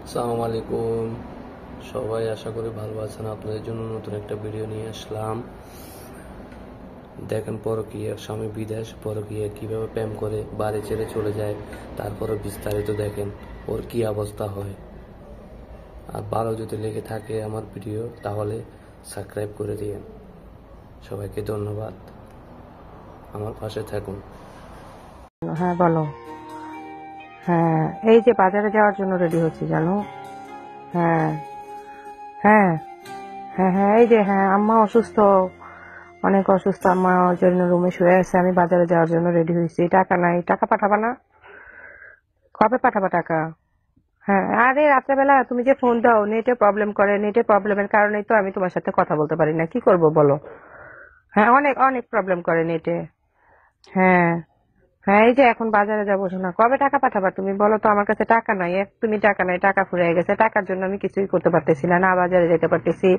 আসসালামু আলাইকুম সবাই, আশা করি ভালো আছেন। আপনাদের জন্য নতুন একটা ভিডিও নিয়ে আসলাম। দেখেন পরকীয়া, স্বামী বিদেশ, পরকীয়া কিভাবে প্রেম করে বাড়ি ছেড়ে চলে যায়, তারপরে বিস্তারিত দেখেন ওর কি অবস্থা হয়। আর ভালো যদি লেগে থাকে আমার ভিডিও, তাহলে সাবস্ক্রাইব করে দিয়েন। সবাইকে ধন্যবাদ, আমার পাশে থাকুন। হ্যাঁ বলো। হ্যাঁ, এই যে বাজারে যাওয়ার জন্য রেডি হচ্ছি জানো। হ্যাঁ হ্যাঁ হ্যাঁ হ্যাঁ এই যে হ্যাঁ, আম্মা অসুস্থ, অনেক অসুস্থ আম্মা, ওর জন্য রুমে শুয়ে আছে। আমি বাজারে যাওয়ার জন্য রেডি হয়েছি। টাকা নাই, টাকা পাঠাবা না? কবে পাঠাবা টাকা? হ্যাঁ, আরে রাত্রেবেলা তুমি যে ফোন দাও, নেটে প্রবলেম করে, নেটে প্রবলেমের কারণেই তো আমি তোমার সাথে কথা বলতে পারি না। কি করব বলো? হ্যাঁ, অনেক অনেক প্রবলেম করে নেটে। হ্যাঁ হ্যাঁ, এই যে এখন বাজারে যাবো। শোনা, কবে টাকা পাঠাবা তুমি বলো তো? আমার কাছে টাকা নাই, তুমি টাকা নাই, টাকা ফুরিয়ে গেছে। টাকার জন্য আমি কিছুই করতে পারতেছি না, না বাজারে যেতে পারতেছি,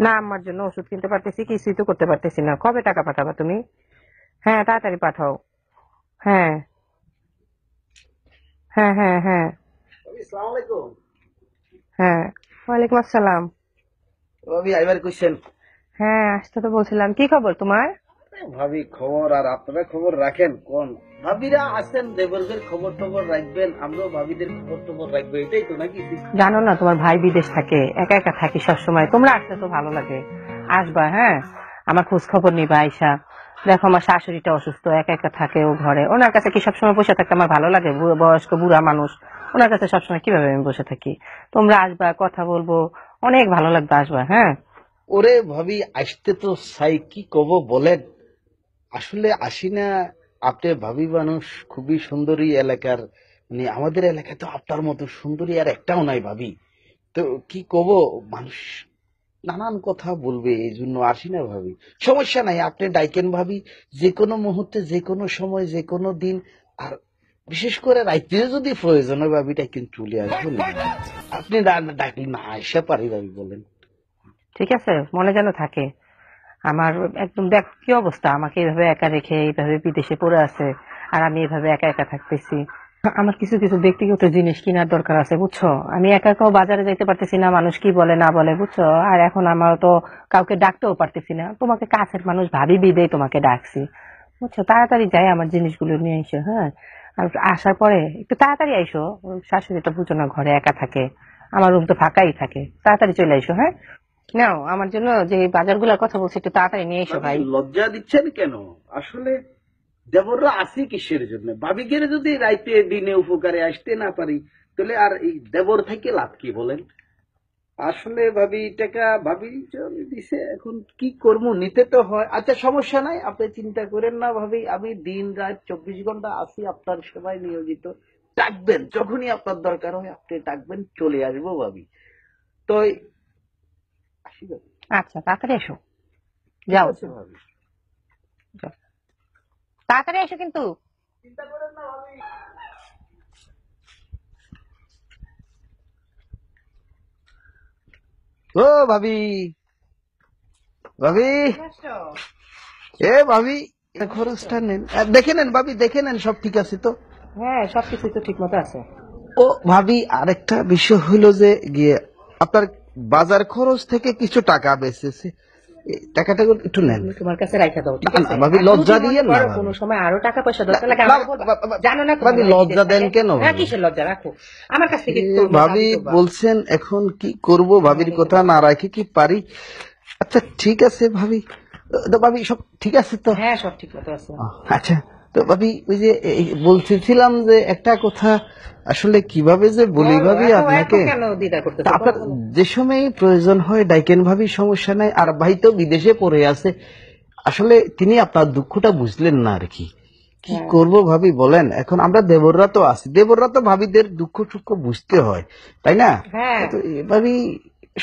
না আম্মার জন্য ওষুধ কিনতে পারতেছি, কিছুই তো করতে পারতেছি না। কবে টাকা পাঠাবা তুমি? হ্যাঁ, তাড়াতাড়ি পাঠাও। হ্যাঁ হ্যাঁ হ্যাঁ হ্যাঁ আসসালামু আলাইকুম। হ্যাঁ, ওয়ালাইকুম আসসালাম। ভাবি আইবার কইছেন? হ্যাঁ, আসতে তো বলছিলাম। কি খবর তোমার? ভাবি খবর আর আপনারা খবর রাখেন কোন? ভাবিরা আছেন, দেবরদের খবর টবর রাখবেন, আমরাও ভাবিদের খবর টবর রাখবো, এটাই তো নাকি? জানো না, তোমার ভাই বিদেশ থাকে, একা একা থাকি সবসময়। তোমরা আসলে তো ভালো লাগে, আসবা। হ্যাঁ, আমার খোঁজ খবর নিবা আইসা। দেখো আমার শাশুড়িটা অসুস্থ, একা একা থাকে ও ঘরে। ওনার কাছে কি সবসময় বসে থাকতে আমার ভালো লাগে? বয়স্ক বুড়া মানুষ, ওনার কাছে সবসময় কিভাবে আমি বসে থাকি? তোমরা আসবা, কথা বলবো, অনেক ভালো লাগবে, আসবা। হ্যাঁ ওরে ভাবি আসতে তো চাই, কি কব বলেন। আসলে আসি না। আপনি ভাবি মানুষ, খুবই সুন্দরী এলাকার, মানে আমাদের এলাকায় তো আপনার মতো সুন্দরী আর একটাও নাই ভাবি। তো কি কব, মানুষ নানান কথা বলবে, এই জন্য আসি না ভাবি। সমস্যা নাই, আপনি ডাইকেন ভাবি, যে কোনো মুহূর্তে, যে কোনো সময়, যে কোনো দিন। আর বিশেষ করে রাইতে যদি প্রয়োজন হয় ভাবি, ডাইকেন চলে আসবো না। আপনি ডাকলে না আসা পারি ভাবি, বলেন। ঠিক আছে, মনে যেন থাকে। আমার একদম দেখ কি অবস্থা, আমাকে এইভাবে একা রেখে এইভাবে বিদেশে পড়ে আছে, আর আমি এইভাবে একা একা থাকতেছি। আমার কিছু কিছু ব্যক্তিগত জিনিস কেনার দরকার আছে, বুঝছো? আমি একা একাও বাজারে যাইতে পারতেছি না, মানুষ কি বলে না বলে, বুঝছো? আর এখন আমার তো কাউকে ডাকতেও পারতেছি না। তোমাকে কাছের মানুষ ভাবি বিদেই তোমাকে ডাকছি, বুঝছো? তাড়াতাড়ি যাই, আমার জিনিসগুলো নিয়ে এসো। হ্যাঁ, আর আসার পরে একটু তাড়াতাড়ি আইসো। ওর শাশুড়িটা বুঝো না, ঘরে একা থাকে, আমার রুম তো ফাঁকাই থাকে। তাড়াতাড়ি চলে এসো। হ্যাঁ, নাও আমার জন্য যে বাজারগুলোর কথা বলছি, একটু তাড়াতাড়ি নিয়ে এসো ভাবি ভাই। লজ্জা দিচ্ছেন কেন? আসলে দেবররা আসি কিসের জন্য? ভাবিকে যদি রাইতে দিনে উপকারে আসতে না পারি, তাহলে আর এই দেবর থেকে লাভ কি বলেন? আসলে ভাবি টাকা ভাবি দিছে, এখন কি করবো, নিতে তো হয়। আচ্ছা সমস্যা নাই, আপনি চিন্তা করেন না ভাবি, আমি দিন রাত 24 ঘন্টা আছি আপনার সেবায় নিয়োজিত। ডাকবেন যখনই আপনার দরকার হয়, আপনি ডাকবেন, চলে আসবো ভাবি। তো আসি ভাবি। আচ্ছা, তাড়াতাড়ি এসো, ঠিক যাও আছে ভাবি। যাও। তাড়াতাড়ি এসো কিন্তু। চিন্তা করেন না ভাবি। ও ভাবি, ভাবি, এ ভাবি, খরচটা নেন, দেখে নেন ভাবি, দেখে নেন সব ঠিক আছে তো? হ্যাঁ, সবকিছু তো ঠিক মতো আছে। ও ভাবি, আরেকটা বিষয় হইলো যে গিয়ে আপনার বাজার খরচ থেকে কিছু টাকা বেঁচেছে, এই টাকাটা একটু নেন। তুমি তোমার কাছে রাখা দাও, ঠিক না, আছে? না, ভাবি আর লজ্জা যদি মনে দিয়েন না করো ভাবি। কোনো সময় আরো টাকা পয়সা দরকার লাগে না, আমাকে বলবা। জানো না তোমার ভাবি ভাই বিদেশ লজ্জা দেন থাকে? কেন হ্যাঁ, ভাবি? কিসের লজ্জা? রাখো, আমার কাছ থেকে এ তোর ভাবি দাবি করবা। বলছেন, এখন কি করব ভাবির কথা না রাখে কি পারি? আচ্ছা ঠিক আছে ভাবি, তো ভাবি সব ঠিক আছে তো? হ্যাঁ, সব ঠিক মতো আছে। আচ্ছা, তো ভাবি ওই যে বলতেছিলাম যে একটা কথা, আসলে কিভাবে যে বলি বলো, ভাবি এত এত আপনাকে। কেন দ্বিধা তা করতেছো? আপনার বলো বলো। যে সময় প্রয়োজন হয় ডাইকেন ভাবি, সমস্যা নাই। আর ভাই তো বিদেশে পড়ে আছে, আসলে তিনি আপনার দুঃখটা বুঝলেন না আর কি। কি হ্যাঁ করব ভাবি বলেন, এখন আমরা দেবররা তো আছি, দেবররা তো ভাবিদের দুঃখ সুখ বুঝতে হয়, তাই না? হ্যাঁ তো ভাবি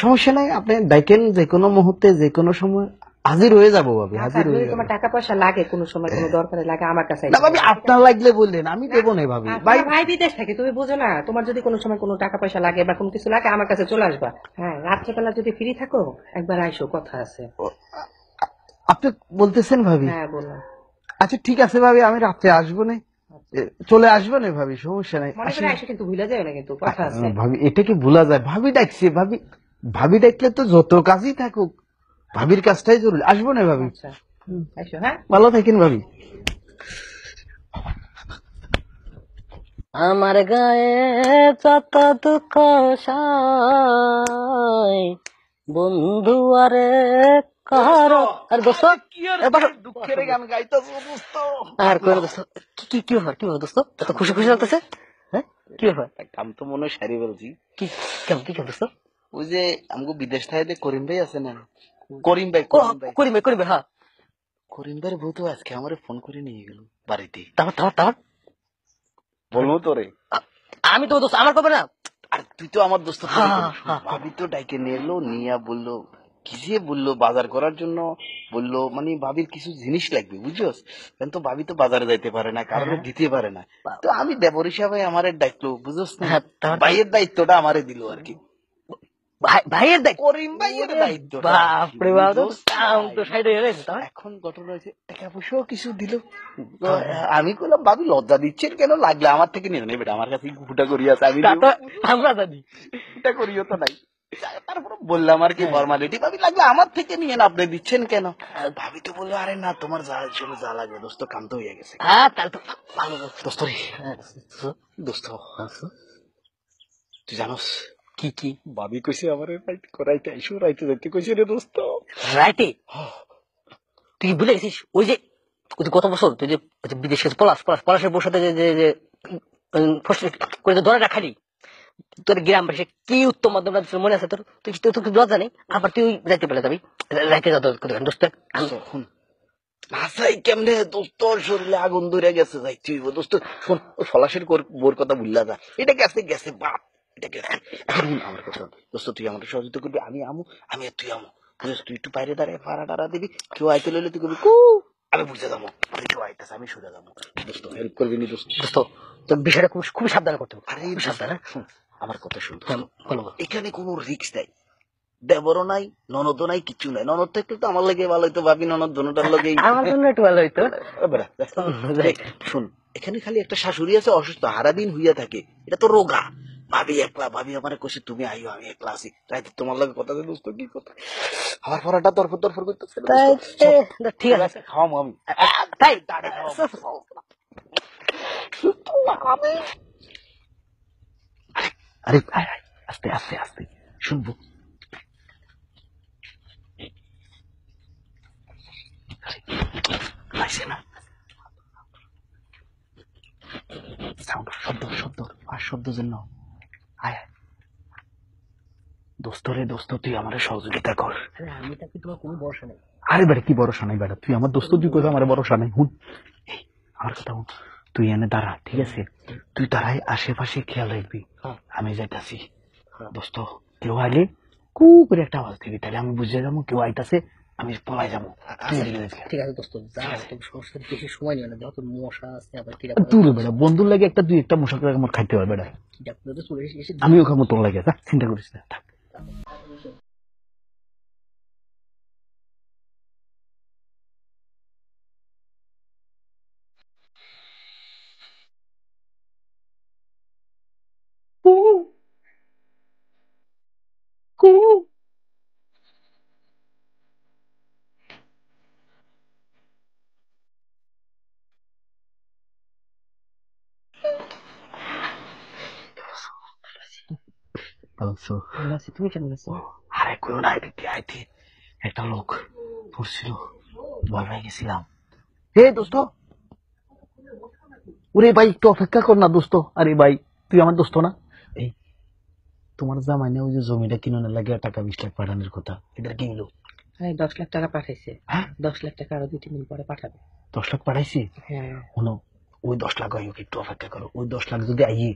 সমস্যা নাই, আপনি ডাইকেন, যে কোনো মুহূর্তে, যে কোনো সময় হাজির হয়ে যাবো ভাবি, আচ্ছা, হাজির যদি হয়ে যাবো। তোমার টাকা পয়সা লাগে কোনো সময়, কোনো দরকারে লাগে, আমার কাছে না এসে ভাবি, বলবা, ঠিক আপনার আছে? লাগলে বললেন, আমি দেবো না ভাবি। আর ভাই তোমার ভাই বিদেশ থাকে, তুমি বুঝো না? তোমার যদি কোনো সময় কোনো টাকা পয়সা লাগে বা কোনো কিছু লাগে, আমার কাছে চলে আসবা। হ্যাঁ, রাত্রেবেলা যদি ফ্রি থাকো, একবার আইসো, কথা আছে। আপনি বলতেছেন ভাবি? হ্যাঁ বললাম। আচ্ছা ঠিক আছে ভাবি, আমি রাত্রে আসবো না। চলে আসবে না ভাবি, সমস্যা নাই। মনে করে এসে কিন্তু ভুলে যায় না, কিন্তু কথা আছে। ভাবি এটা কি ভোলা যায়? ভাবি ডাকছে, ভাবি ভাবি ডাকলে তো যত কাজই থাকুক ভাবির কাজটাই জরুরি। আসবো না ভাবি? আচ্ছা এসো। হ্যাঁ, ভালো থাকেন ভাবি। আমার গায়ে যত দুঃখ সাই বন্ধু আরে কার আর দোস্ত দুঃখের গান গাইতেছো দোস্ত? আর কোন দোস্ত কি ব্যাপার দোস্ত, এত খুশি খুশি লাগতেছে? হ্যাঁ, কি ব্যাপার? আমি তো মনে হয় সারি বলছি। কি কেমন দোস্ত? ওই যে আমাকে বিদেশ থেকে করিম ভাই আছে না, করিম ভাই করিম ভাই, হ্যাঁ। করিম ভাইয়ের বউ তো আজকে আমারে ফোন করে নিয়ে গেল বাড়িতে। তারপর বলবো তোরে? আমি তো দোস্ত, আমার কবে না। আর তুই তো আমার দোস্ত। ভাবি তো ডাইকে নিয়ে এলো, নিয়ে বললো কি যে বললো বাজার করার জন্য বললো, মানে ভাবির কিছু জিনিস লাগবে বুঝছস। কারণ তো ভাবি তো বাজারে যাইতে পারে না, কারণে দিতে পারে না। তো আমি দেবর হিসাবে আমারে ডাকলো বুঝছস না, ভাইয়ের দায়িত্বটা আমারে দিল আর কি। ভাইয়ের দায়িত্ব, করিম ভাইয়ের দায়িত্ব। বাপরে বাপ, তো সাইড হয়ে গেছে। এখন ঘটনা হয়েছে টাকা পয়সাও কিছু দিল। আমি বললাম ভাবি লজ্জা দিচ্ছেন কেন, লাগলে আমার থেকে নিয়ে নেবে, আমার কাছে ফুটা করিয়া আছে, আমি আমরা জানি ফুটা করিও তো নাই। তারপর বললাম আর কি ফর্মালিটি, ভাবি লাগলে আমার থেকে নিয়ে না, আপনি দিচ্ছেন কেন? ভাবি তো বললো আরে না তোমার যা জন্য যা লাগে দোস্ত, কাম তো হয়ে গেছে। হ্যাঁ, তাহলে তো ভালো দোস্ত রে, দোস্ত তুই জানোস কি ভাবি কইছে আমার রাইতে করাইতে আইসো, রাইতে যাইতে কইছে রে দোস্ত। রাইটে তুই ভুলে গেছিস ওই যে গত বছর তুই যে বিদেশ গেছিস, পলাশের বউর সাথে যে ধরে রাখালি তোর গ্রামবাসী কি উত্তম মাধ্যম মনে আছে তোর? তুই লজ্জা নেই? আবার তুই যাইতে পারলে যাবি রাইতে দোস্ত। ভাষাই কেমনে দোস্ত, শরীরে আগুন ধরে গেছে, যাইতে দোস্ত। শোন, ফলাশের বোর কথা ভুললা যা, এটা গেছে বাপ, এটা গেছে। এখন আমার কথা দোস্ত, তুই আমার সহযোগিতা করবি, আমি আমু, আমি আর তুই আমু বুঝছিস। তুই একটু বাইরে দাঁড়ায় ফাড়া টাড়া দিবি, কেউ আইতে লইলে তুই করবি কু, আমি বুঝে যাবো কেউ আইতেছে, আমি সোজা যাবো। দোস্ত হেল্প করবি নি দোস্ত? তোর বিষয়টা খুব সাবধানে করতে হবে। আরে সাবধানে শুন, আমার কথা শুন। বলো। এখানে কোনো রিস্ক নাই, দেবরও নাই, ননদও নাই, কিছু নাই। ননদ থাকলে তো আমার লাগে ভালো হইতো, ভাবি ননদ দোনোটার লগে আমার জন্য একটু ভালো হইতো। শুন, এখানে খালি একটা শাশুড়ি আছে অসুস্থ, সারাদিন হইয়া থাকে, এটা তো রোগা। ভাবি একলা, ভাবি আমার কইছে তুমি আইও, আমি একলা আছি, রাইতে তোমার লাগে কথা আছে দোস্ত। কি কথা আমার পড়াটা তরফর করতেছে, ঠিক আছে খাওয়াবো আমি, তাই আরে আস্তে আস্তে আস্তে শুনবো। পাইছে না শব্দ জন্য। আয় দোস্ত রে, দোস্ত তুই আমার সহযোগিতা কর। আমি তাকে তোমার কোনো ভরসা নেই। আরে বেটা কি ভরসা নাই বেটা, তুই আমার দোস্ত, তুই কোথাও আমার ভরসা নাই। হুন আমার কথা হুন, তুই এনে দাঁড়া, ঠিক আছে? তুই দাঁড়াই, আশেপাশে খেয়াল রাখবি, আমি যাইতাছি। দোস্ত কেউ আইলে কু করে একটা আওয়াজ দিবি, তাহলে আমি বুঝে যাবো কেউ আইতাছে, আমি পলাই যাবো। ঠিক আছে দোস্ত, যা সমস্যা, বেশি সময় নিও না, দেখো তোর মশা আছে, আবার কি দূর বেটা, বন্ধুর লাগে একটা দুই একটা মশা করে আমার খাইতে হবে বেটা, চলে এসে আমিও খাবো তোর লাগে, চিন্তা করিস না, থাক। তুমি কেন গেছো? আরে কেউ না, আইতে একটা লোক পড়ছিল, ভয় পেয়ে গেছিলাম। হে দোস্ত, ওরে ভাই একটু অপেক্ষা কর না দোস্ত। আরে ভাই তুই আমার দোস্ত না? এই তোমার জামাই না ওই যে জমিটা কিনে লাগে টাকা 20 লাখ পাঠানোর কথা, এটা কি হলো? 10 লাখ টাকা পাঠাইছে। হ্যাঁ 10 লাখ টাকা আরো 2-3 দিন পরে পাঠাবে। 10 লাখ পাঠাইছি? হ্যাঁ শোনো, ওই 10 লাখ আইও, একটু অপেক্ষা করো। ওই 10 লাখ যদি আইয়ে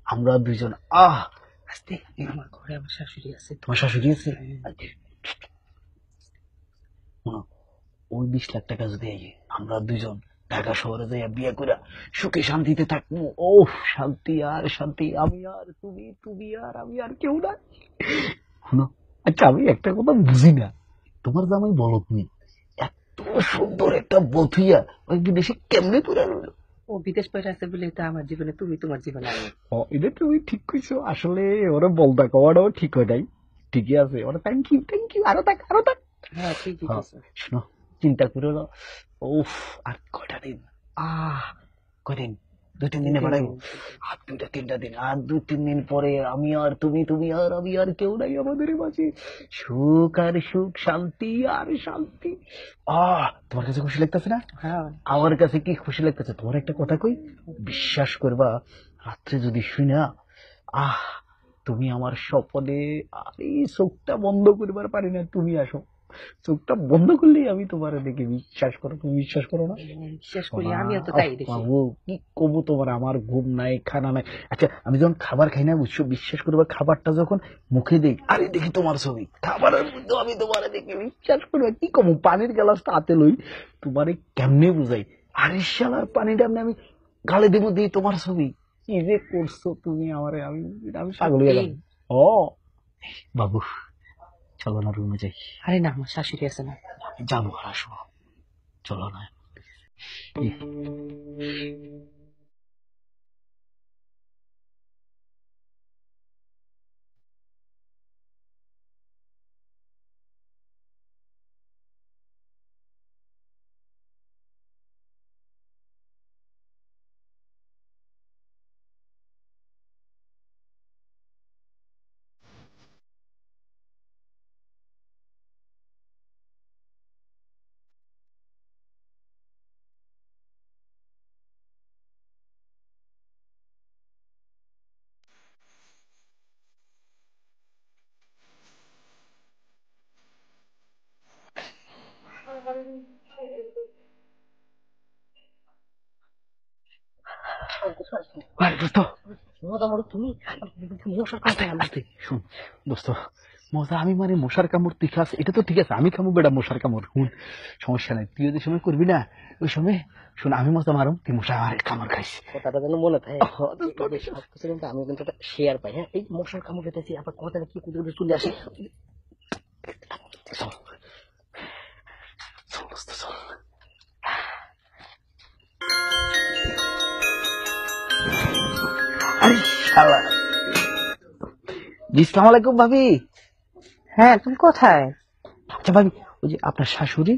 আমরা দুইজন আস্তে, আমার ঘরে আমার শাশুড়ি আছে। তোমার শাশুড়ি আছে? শোনো, ওই 20 লাখ টাকা যদি আইয়ে আমরা দুইজন ঢাকা শহরে যাইয়া বিয়ে করে সুখে শান্তিতে থাকবো। ও শান্তি আর শান্তি, আমি আর তুমি আর আমি আর কেউ না। শোনো, আচ্ছা আমি একটা কথা বুঝি না, তোমার জামাই বলো তুমি এত সুন্দর একটা বথিয়া ওই বিদেশে কেমনে করে রইল? ও বিদেশ পয়সা আছে বলে তো আমার জীবনে তুমি, তোমার জীবনে আমি। এটা তুমি ঠিক কইছো, আসলে ওরা বলতা কওয়াটাও ঠিক হয় নাই, ঠিকই আছে, ওরা থ্যাংক ইউ, আরো থাক আরো থাক। হ্যাঁ ঠিকই হ্যাঁ, আছে। শোনো, চিন্তা করো না। উফ, আর কয়টা দিন, কয়দিন, 2-3 দিনে বাড়াইবো, আর 2-3 দিন, আর 2-3 দিন পরে আমি আর তুমি, তুমি আর আমি, আর কেউ নাই আমাদের মাঝে, সুখ আর সুখ, শান্তি আর শান্তি। তোমার কাছে খুশি লাগতেছে না? হ্যাঁ আমার কাছে কি খুশি লাগতেছে। তোমার একটা কথা কই, বিশ্বাস করবা, রাত্রে যদি শুই না, আহ তুমি আমার স্বপ্নে, আরে চোখটা বন্ধ করবার পারি না, তুমি আসো, চোখটা বন্ধ করলেই আমি তোমার দেখি, বিশ্বাস করো, তুমি বিশ্বাস করো না? বিশ্বাস করি, আমিও তো তাই দেখি। বাবু, কি কবু তোমার, আমার ঘুম নাই, খানা নাই। আচ্ছা, আমি যখন খাবার খাই না, বুঝছো, বিশ্বাস করবা, খাবারটা যখন মুখে দিই, আরে দেখি তোমার ছবি খাবারের মধ্যে, আমি তোমার দেখি, বিশ্বাস করবা, কি কমু, পানির গ্লাসটা হাতে লই, তোমারে কেমনে বুঝাই, আরে শালার পানিটা আমি গালে দিব, দিই তোমার ছবি, কি যে করছো তুমি আমারে, আমি আমি পাগল হয়ে গেলাম। ও বাবু, চলো না রুমে যাই। আরে না, আমার শাশুড়ি আছে না। যাবো আর আসবো, চলো না। আরে দোস্ত, তুমি আস্তে শুন দোস্ত, মজা আমি মানে মশার কামড় তুই খাস, এটা তো ঠিক আছে, আমি খামু বেটা মশার কামড়, শুন সমস্যা নাই, তুই যে সময় করবি না, ওই সময় শুন, আমি মজা মারুম, তুই মশা আর কামড় খাইস। কথাটা যেন মনে থাকে, সবকিছু কিন্তু আমি কিন্তু শেয়ার পাই। হ্যাঁ, এই মশার কামড় খেতেছি, আবার কথাটা কি কোথাও চলে আসে। চল চল দোস্ত, চল। আরে শালা, জি আসসালামু আলাইকুম ভাবি। হ্যাঁ তুমি কোথায়? আচ্ছা ভাবি, ওই যে আপনার শাশুড়ি।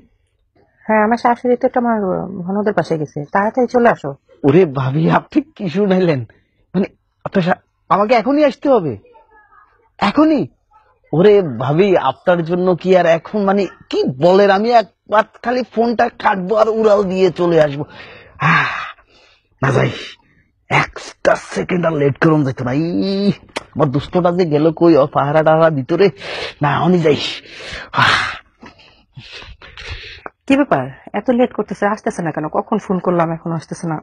হ্যাঁ আমার শাশুড়ি তো একটা আমার ননদের পাশে গেছে, তাড়াতাড়ি চলে আসো। ওরে ভাবি, আপনি কি শুনাইলেন, মানে আপনার আমাকে এখনই আসতে হবে, এখনই? ওরে ভাবি, আপনার জন্য কি আর এখন, মানে কি বলেন, আমি একবার খালি ফোনটা কাটবো আর উড়াল দিয়ে চলে আসবো। না যাই, একটা সেকেন্ড আর লেট করুন যেত না, আমার দুষ্টটা যে গেল কই, পাহারা টাহারা ভিতরে, না এখনই যাই। কি ব্যাপার, এত লেট করতেছে, আসতেছে না কেন? কখন ফোন করলাম, এখন আসতেছে না।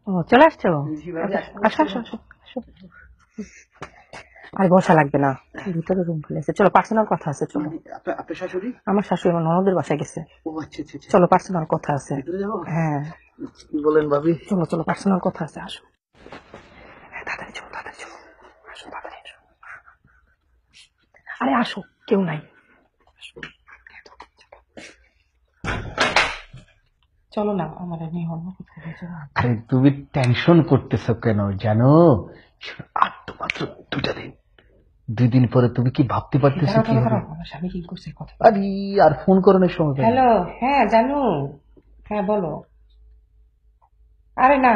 ও চলে আসছো, আসো আসো আসো আসো। আর বসা লাগবে না, ভিতরে রুম খুলে আছে, চলো পার্সোনাল কথা আছে, চলো। আপনার শাশুড়ি? আমার শাশুড়ি আমার ননদের বাসায় গেছে, ও আচ্ছা আচ্ছা আচ্ছা, চলো পার্সোনাল কথা আছে। ভিতরে যাবো? হ্যাঁ কি বলেন ভাবি? চলো চলো, পার্সোনাল কথা আছে, আসো। হ্যাঁ, তাড়াতাড়ি চলো, তাড়াতাড়ি চলো, আসো তাড়াতাড়ি আসো। আরে আসো, কেউ নাই, চলো না, আমার নিয়ে অন্য কোথাও চলো। আরে তুমি টেনশন করতেছো কেন জানো, আর তো মাত্র 2টা দিন, 2 দিন পরে তুমি কি ভাবতে পারতেছো কি হবে? আমার স্বামী কি করছে কথা। আরে আর ফোন করানোর সময় পাই না। হ্যালো, হ্যাঁ জানু, হ্যাঁ বলো। আরে না,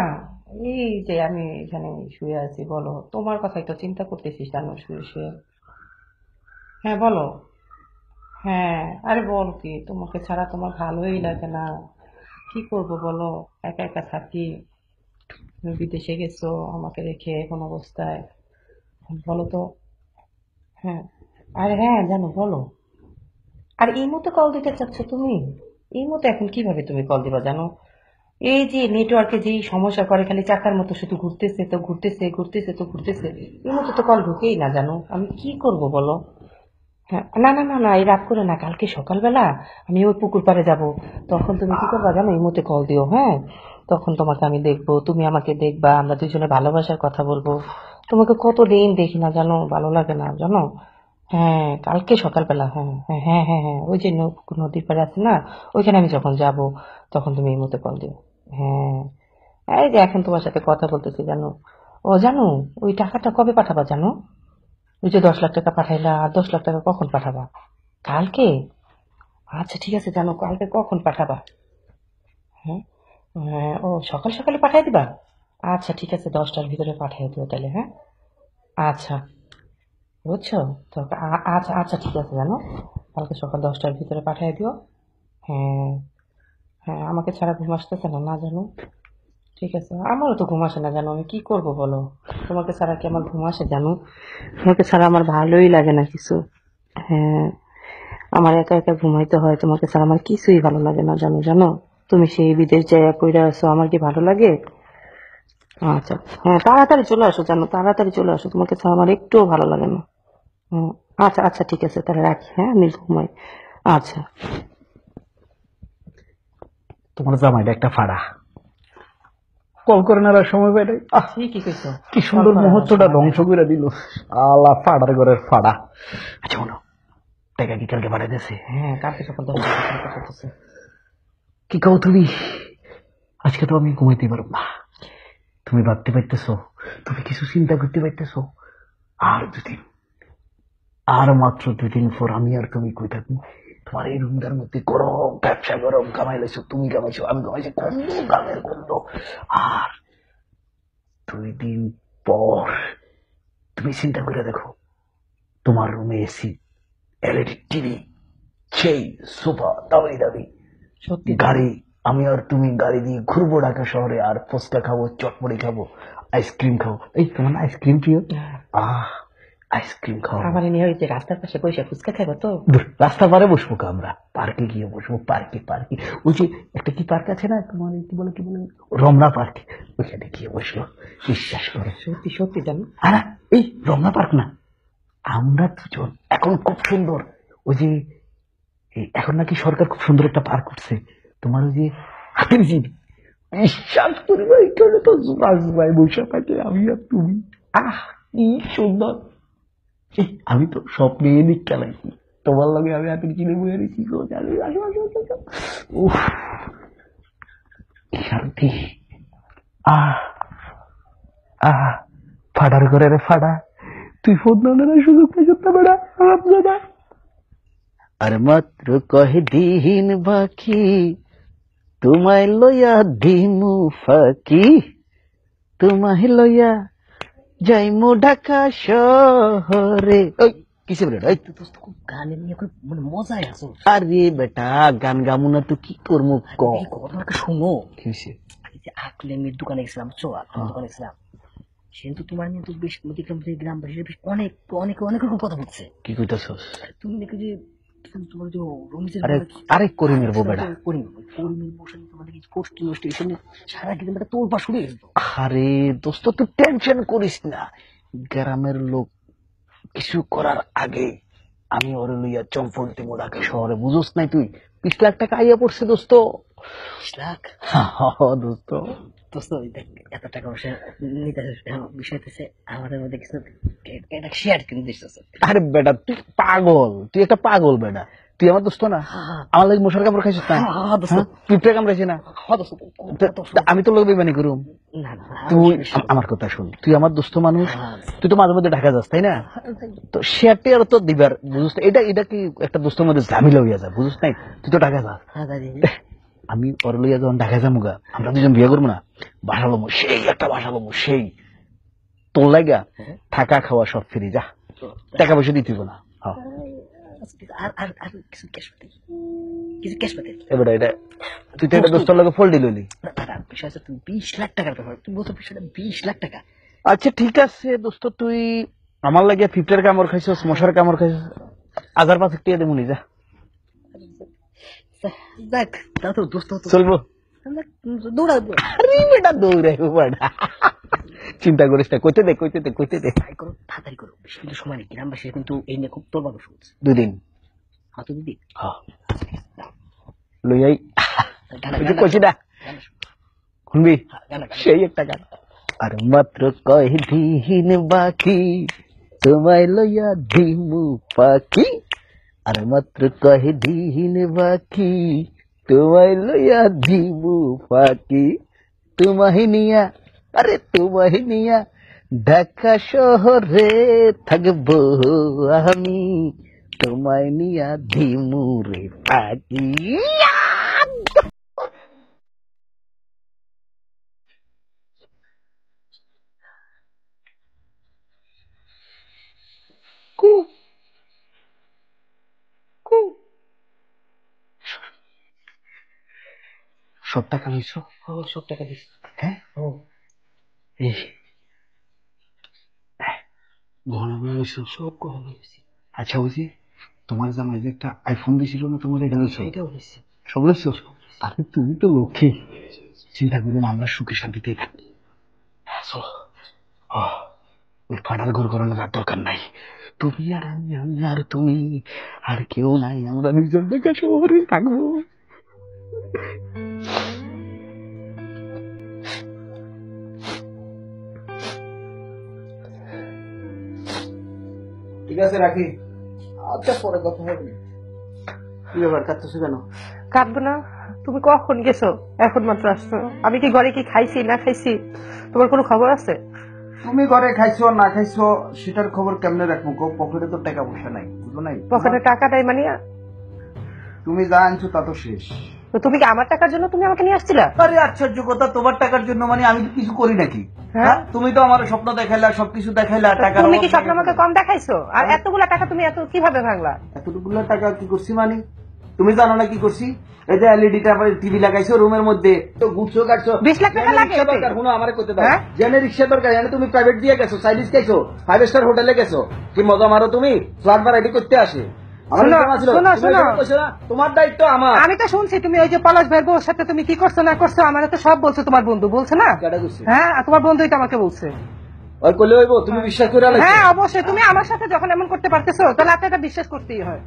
এই যে আমি এখানে শুয়ে আছি, বলো, তোমার কথাই তো চিন্তা করতেছিস জানো, শুয়ে শুয়ে। হ্যাঁ বলো। হ্যাঁ, আরে বল কি, তোমাকে ছাড়া তোমার ভালোই লাগে না, কি করব বলো, একা একা থাকি। তুমি বিদেশে গেছো আমাকে রেখে এখন অবস্থায়, বলো তো। হ্যাঁ, আরে হ্যাঁ জানো বলো। আর এই মতো কল দিতে চাচ্ছ তুমি? এই মতো এখন কিভাবে তুমি কল দিবা জানো? এই যে নেটওয়ার্কে যেই সমস্যা করে, খালি চাকার মতো শুধু ঘুরতেছে তো ঘুরতেছে, ঘুরতেছে তো ঘুরতেছে, এই মতো তো কল ঢুকেই না জানো, আমি কি করব বলো। হ্যাঁ, না না না না, এই রাত করে না, কালকে সকালবেলা আমি ওই পুকুর পাড়ে যাব, তখন তুমি কি করবা জানো, এই মুহূর্তে কল দিও, হ্যাঁ, তখন তোমাকে আমি দেখবো, তুমি আমাকে দেখবা, আমরা দুজনে ভালোবাসার কথা বলবো। তোমাকে কতদিন দেখি না জানো, ভালো লাগে না জানো। হ্যাঁ কালকে সকালবেলা, হ্যাঁ হ্যাঁ হ্যাঁ হ্যাঁ হ্যাঁ, ওই যে নদীর পাড়ে আছে না, ওইখানে আমি যখন যাব তখন তুমি এই মতো কল দিও। হ্যাঁ এই যে এখন তোমার সাথে কথা বলতেছি জানো। ও জানো, ওই টাকাটা কবে পাঠাবা জানো? ওই যে 10 লাখ টাকা পাঠাইলা, আর 10 লাখ টাকা কখন পাঠাবা? কালকে? আচ্ছা ঠিক আছে জানো, কালকে কখন পাঠাবা? হ্যাঁ হ্যাঁ, ও সকাল সকালে পাঠাই দিবা? আচ্ছা ঠিক আছে, 10টার ভিতরে পাঠিয়ে দিও তাহলে। হ্যাঁ আচ্ছা, বুঝছো তো। আচ্ছা আচ্ছা ঠিক আছে জানো, কালকে সকাল 10টার ভিতরে পাঠিয়ে দিও। হ্যাঁ হ্যাঁ, আমাকে ছাড়া ঘুম আসতেছে না, না জানো। ঠিক আছে, আমারও তো ঘুম আসে না জানো, আমি কি করব বলো। তোমাকে ছাড়া কি আমার ঘুম আসে জানো? তোমাকে ছাড়া আমার ভালোই লাগে না কিছু। হ্যাঁ, আমার একা একা ঘুমাইতে হয়, তোমাকে ছাড়া আমার কিছুই ভালো লাগে না জানো। জানো, তুমি সেই বিদেশ জায়গা কইরা আছো, আমার কি ভালো লাগে? আচ্ছা হ্যাঁ, তাড়াতাড়ি চলে আসো জানো, তাড়াতাড়ি চলে আসো, তোমাকে ছাড়া আমার একটুও ভালো লাগে না। হুম, আচ্ছা আচ্ছা ঠিক আছে, তাহলে রাখি। হ্যাঁ, আমি ঘুমাই। আচ্ছা। তোমার জামাইটা একটা ফাড়া, কল করে নেওয়ার সময় পাই নাই। ঠিকই কইছো। কি সুন্দর মুহূর্তটা ধ্বংস করে দিল। আল্লাহ, ফাড়ার ঘরের ফাড়া। আচ্ছা শোনো, টাকা কি কালকে পাঠাই দিয়েছে? হ্যাঁ, কালকে সকাল 10টার ভিতরে পাঠাইতেছে। কি কও তুমি? আজকে তো আমি ঘুমাইতে পারবো না। তুমি ভাবতে পারতেছো, তুমি কিছু চিন্তা করতে পারতেছো? আর দুদিন, আর মাত্র 2 দিন পর আমি আর তুমি কই থাকবো? তোমার এই রুমটার মধ্যে গরম ব্যবসা, গরম কামাই লাইছো, তুমি কামাইছো, আমি কামাইছি, গন্ধ কামের গন্ধ। আর 2 দিন পর তুমি চিন্তা করে দেখো, তোমার রুমে এসি, এলইডি টিভি, সেই সোফা, দামি দামি সত্যি গাড়ি, আমি আর তুমি গাড়ি দিয়ে ঘুরবো ঢাকা শহরে, আর ফুচকা খাবো, চটপটি খাবো, আইসক্রিম খাবো। এই তোমার না আইসক্রিম প্রিয়? আইসক্রিম খাবো। আমার নিয়ে ওই যে রাস্তার পাশে বসে ফুচকা খাইবো তো। রাস্তার পারে বসবো কা আমরা, পার্কে গিয়ে বসবো, পার্কে পার্কে ওই যে একটা কি পার্ক আছে না তোমার, কি বলে রমনা পার্ক, ওইখানে গিয়ে বসবো। বিশ্বাস করো, সত্যি সত্যি জানো। আর এই রমনা পার্ক না, আমরা দুজন এখন খুব সুন্দর, ওই যে এখন নাকি সরকার খুব সুন্দর একটা পার্ক করছে, তোমার ওই যে হাতের জিন, বিশ্বাস করি ভাই, এখানে তো ভাই বসে থাকে আমি আর তুমি, কি সুন্দর। আমি তো স্বপ্নে দিকটা নাকি তোমার লগে আমি হাতের চিনে বয়ে রেখি গো, জানি উফ কি শান্তি। ফাটার ঘরে রে ফাটা, তুই ফোন না সুযোগ পাইছ না বেড়া, দাদা। আর মাত্র কয়দিন বাকি, তোমায় লইয়া দিমু ফাঁকি, তোমায় লইয়া যাইমু ঢাকা শহরে। ওই কিসে বেটা, এই দোস্ত খুব গানে নিয়ে খুব মানে মজায় আছো। আরে বেটা, গান গামু না তো কি করবো ক? এই ঘটনাটা শোনো। কি হয়েছে? এই যে আকলে মেয়ের দোকানে গেছিলাম, আকলের দোকানে গেছিলাম, সে তো তোমার নিয়ে তো বেশ দেখলাম যে গ্রামবাসীরা বেশ অনেক অনেক অনেক রকম কথা বলছে। কি কইতাছস? তুমি নাকি যে তোমার যে রমিজের আরে করিমের বউ বেটা। করিমের বসে তোমার নাকি কোষ্ঠী নষ্ট এসে সারা কিন্তু একটা তোলপা শুরু হয়ে গেল। আরে দোস্ত, তুই টেনশন করিস না, গ্রামের লোক কিছু করার আগে আমি ওরে লইয়া চম্পল দিব ঢাকা শহরে, বুঝোস নাই তুই? 20 লাখ টাকা আইয়া পড়ছে দোস্ত। 20 লাখ? দোস্ত দোস্ত দেখ, এত টাকা পয়সা নিতে বিষয় হচ্ছে আমাদের মধ্যে কিছু একটা শেয়ার কিনে দিচ্ছে। আরে বেটা, তুই পাগল, তুই একটা পাগল বেটা। তুই আমার দোস্ত না? আমার লাগে মশার কাপড় খাইছিস না? পিঁপড়ে কামড়াইছে না? আমি তো লোক বেমানি করুম। তুই আমার কথা শুন, তুই আমার দোস্ত মানুষ, তুই তো মাঝে মধ্যে ঢাকা যাস তাই না? তো শেয়ারটি আর তো দিবার, বুঝিস? এটা কি একটা দোস্তের মধ্যে ঝামেলা হইয়া যায়, বুঝিস নাই? তুই তো ঢাকা যাস, আমি ওর লইয়া যখন ঢাকা যাবো গা, আমরা দুজন বিয়ে করবো না, বাসা লমো, সেই একটা বাসা লমো, সেই তোর লাগা থাকা খাওয়া সব ফ্রি, যা টাকা পয়সা দিতে না। আর কিছু ক্যাশ পাতি এবার এটা তুই তো এটা দোস্তের লগে ফোল্ডি লইলি। বিষয় হচ্ছে 20 লাখ টাকার ব্যাপার, তুমি বলছো বিষয়টা 20 লাখ টাকা। আচ্ছা ঠিক আছে দোস্ত, তুই আমার লাগে ফিফটার কামড় খাইছস, মশার কামড় খাইছস, 1000-5 টাকা দেবো নি, যা। দেখ তাও তো দোস্ত চলবো? দৌড়াবো। আরে বেটা দৌড়াইবো বেটা, চিন্তা করিস না, কইতে দে। তাড়াতাড়ি করো, বেশি কিন্তু সময় নেই, গ্রামবাসী কিন্তু এই নিয়ে খুব তোলবা শুনছে। 2 দিন হাতে দিদি লইয়াই কইছি না, শুনবি? সেই একটা গান। আর মাত্র কয়দিন বাকি, তোমায় লইয়া দিমু পাখি আর মাত্র কহে দিন বাকি তোমায় লইয়া দিমু পাখি তোমায় নিয়া আরে তোমায় নিয়া ঢাকা শহরে থাকবো আমি তোমায় নিয়া দিমু রে পাখি সব টাকা লইছো? সব টাকা দিস। হ্যাঁ এই গহনা লইছো? সব গহনা দিছি। আচ্ছা বুঝি তোমার জামাই যে একটা আইফোন দিছিল না তোমার, এটা লইছো? এটাও দিছি। সব লইছো? আরে তুমি তো লক্ষ্মী, চিন্তা করো না, আমরা সুখে শান্তিতে থাকি। চলো ওই ফাটার ঘর করানোর আর দরকার নাই। তুমি আর আমি আর তুমি আর কেউ নাই, আমরা নিজের দেখা শহরে থাকবো। ঠিক আছে রাখি, আচ্ছা পরে কথা হবে। কি ব্যাপার কাঁদতেছো কেন? কাঁদবো না? তুমি কখন গেছো? এখন মাত্র আসছো। আমি কি ঘরে কি খাইছি না খাইছি তোমার কোনো খবর আছে? তুমি ঘরে খাইছো না খাইছো সেটার খবর কেমনে রাখবো? পকেটে তো টাকা পয়সা নাই, বুঝো নাই? পকেটে টাকা নাই মানে? তুমি যা আনছো তা তো শেষ। তো তুমি কি আমার টাকার জন্য তুমি আমাকে নিয়ে আসছিলা? আরে আশ্চর্য কথা, তোমার টাকার জন্য মানে আমি তো কিছু করি নাকি? হ্যাঁ? তুমি তো আমার স্বপ্ন দেখাইলা, সবকিছু দেখাইলা, টাকা তুমি কি স্বপ্ন আমাকে কম দেখাইছো? আর এতগুলা টাকা তুমি এত কিভাবে ভাঙলা? এতটুকুলা টাকা কি করছি মানে? তুমি জানো না কি করছি? এই যে এলইডি টিভি লাগাইছো রুমের মধ্যে, তো গুছছো কাটছো। 20 লাখ টাকা লাগে এতে? দরকার শুনো আমারে কইতে দাও। হ্যাঁ? জেনে রিকশা দরকার, জানে তুমি প্রাইভেট দিয়ে গেছো, সাইডিস খাইছো, 5 স্টার হোটেলে গেছো, কি মজা মারো তুমি? ফ্ল্যাট ভাড়াটি করতে আসে। আমার শোনো, ইনকাম আছিল, শোনো, তুমি শোনো। যখন কইছো না, তোমার দায়িত্ব আমার। আমি তো শুনছি তুমি ওই যে পলাশ ভাইয়ের বউর সাথে তুমি কি করছো না করছো, আমার তো সব বলছো তোমার বন্ধু, বলছে না? কেডা কইছে? হ্যাঁ, আর তোমার বন্ধুই তো আমাকে বলছে। ওই কইলে হইব? তুমি বিশ্বাস করে আলাইছো? হ্যাঁ অবশ্যই, তুমি আমার সাথে যখন এমন করতে পারতেছো তাহলে আপনাকে বিশ্বাস করতেই হয়।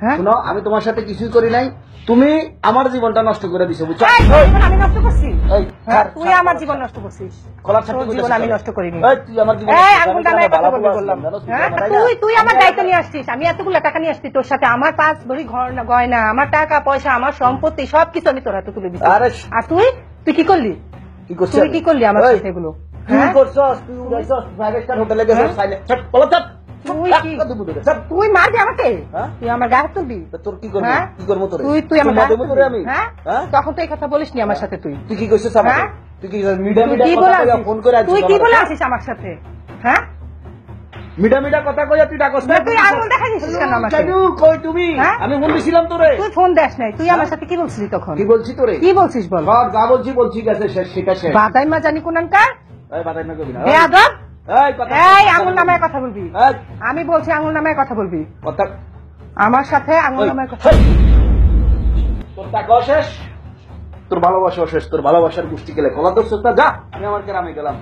হ্যাঁ, শুনো, আমি তোমার সাথে কিছুই করি নাই, তুমি আমার জীবনটা নষ্ট করে দিছো, বুঝছো? এই, তোর জীবন আমি নষ্ট করছি? এই, হ্যাঁ, ছাড়, তুই ছাড়, আমার ছাড়, জীবন ছাড়। নষ্ট করছিস। কলার ছাড়তে তোর জীবন কইতাছিস আমি কেন? নষ্ট করিনি। এই, তুই আমার জীবন এই, নষ্ট আঙ্গুল করছিস, নামায় আমি কথা বালা বলবি পোলা বললাম। ছিলাম, জানো? তুই হ্যাঁ, আমার তুই আমার দায়িত্ব নিয়ে আসছিস, আমি এতগুলো টাকা নিয়ে আসছি তোর সাথে, আমার 5 ভরি গয়না, আমার টাকা পয়সা, আমার সম্পত্তি সবকিছু আমি তোর হাতে তুলে দিচ্ছি। আরে আর তুই কি করলি? কি করছিস? তুই কি করলি আমার এই, সাথে এগুলো? তুই হ্যাঁ? করছস, তুই উড়াইছস, 5 স্টার হোটেলে গেছস, হ্যাঁ? সাইলেন্ট ছাড়, বলো ছাড়। তুই কি? ছাড়। তুই মারবি আমাকে? হ্যাঁ? তুই আমার গায়ে হাত তুলবি? তা তোর কি করব? হ্যাঁ? কি করব তোরে? তুই আমার গায়ে হাত দেবো তোরে তুলবি? আমি? হ্যাঁ? হ্যাঁ? তখন তো এই কথা বলিসনি আমার সাথে তুই। তুই কি কইছিস আমাকে? হ্যাঁ? তুই কি মিডা তুই মিডা কি কথা বলে কইয়া আসিস? ফোন করে আছিস? তুই কি বলে আসিস আমার সাথে? হ্যাঁ? মিডা মিডা কথা কইয়া তুই ডাকস না? তুই আঙুল দেখাইছিস কেন আমাকে? জাদু কই তুমি? হ্যাঁ? আমি ফোন দিছিলাম তোরে। তুই ফোন দেস নাই, তুই আমার সাথে কি বলছিলি তখন? কি বলছি তোরে? কি বলছিস বল? সব যা বলছি গেছে শেষ, সেটা শেষ। বাদাই মা জানি কোনানকার এই বাতাই না কবি না। বেয়াদব। এই কথা এই আঙুল নামায় কথা বলবি। এই আমি বলছি আঙুল নামায় কথা বলবি। কথা আমার সাথে আঙুল নামায় কথা। তোর টাকা শেষ, তোর ভালোবাসা শেষ, তোর ভালোবাসার গোষ্ঠী গেলে কলা দোষ না, যা আমি আমার গ্রামে গেলাম।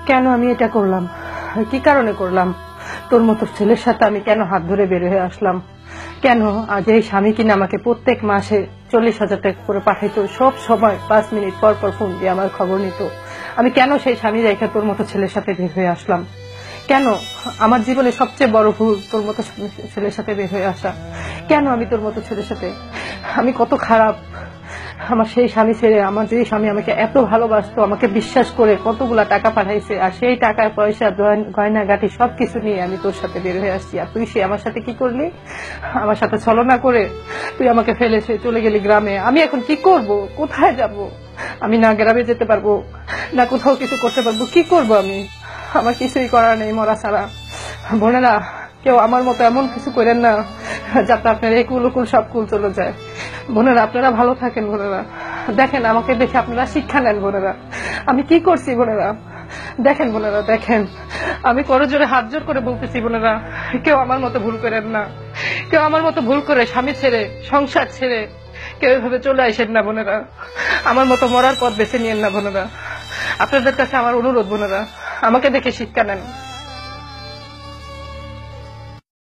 কেন আমি এটা করলাম? কি কারণে করলাম? তোর মতো ছেলের সাথে আমি কেন হাত ধরে বের হয়ে আসলাম? কেন আজ এই স্বামী কিনা আমাকে প্রত্যেক মাসে 40,000 টাকা করে পাঠাইতো, সব সময় 5 মিনিট পর পর ফোন দিয়ে আমার খবর নিত, আমি কেন সেই স্বামী রেখে তোর মতো ছেলের সাথে বের হয়ে আসলাম? কেন? আমার জীবনে সবচেয়ে বড় ভুল তোর মতো ছেলের সাথে বের হয়ে আসা। কেন আমি তোর মতো ছেলের সাথে? আমি কত খারাপ। আমার সেই স্বামী ছেড়ে, আমার যে স্বামী আমাকে এত ভালোবাসতো, আমাকে বিশ্বাস করে কতগুলা টাকা পাঠাইছে, আর সেই টাকার পয়সা গয়না গাটি সবকিছু নিয়ে আমি তোর সাথে বের হয়ে আসছি, আর তুই সে আমার সাথে কি করলি? আমার সাথে ছলনা করে তুই আমাকে ফেলে সে চলে গেলি গ্রামে। আমি এখন কি করব? কোথায় যাব? আমি না গ্রামে যেতে পারবো, না কোথাও কিছু করতে পারবো, কি করব আমি? আমার কিছুই করার নেই মরা ছাড়া। বোনেরা, কেউ আমার মতো এমন কিছু করেন না যাতে আপনার এই কুল কুল সব কুল চলে যায়। বোনেরা, আপনারা ভালো থাকেন। বোনেরা দেখেন, আমাকে দেখে আপনারা শিক্ষা নেন। বোনেরা, আমি কি করছি? বোনেরা দেখেন, বোনেরা দেখেন, আমি করো জোরে হাত জোর করে বলতেছি, বোনেরা কেউ আমার মতো ভুল করেন না। কেউ আমার মতো ভুল করে স্বামী ছেড়ে, সংসার ছেড়ে কেউ এভাবে চলে আসেন না। বোনেরা, আমার মতো মরার পথ বেছে নিয়েন না। বোনেরা, আপনাদের কাছে আমার অনুরোধ, বোনেরা আমাকে দেখে শিক্ষা নেন।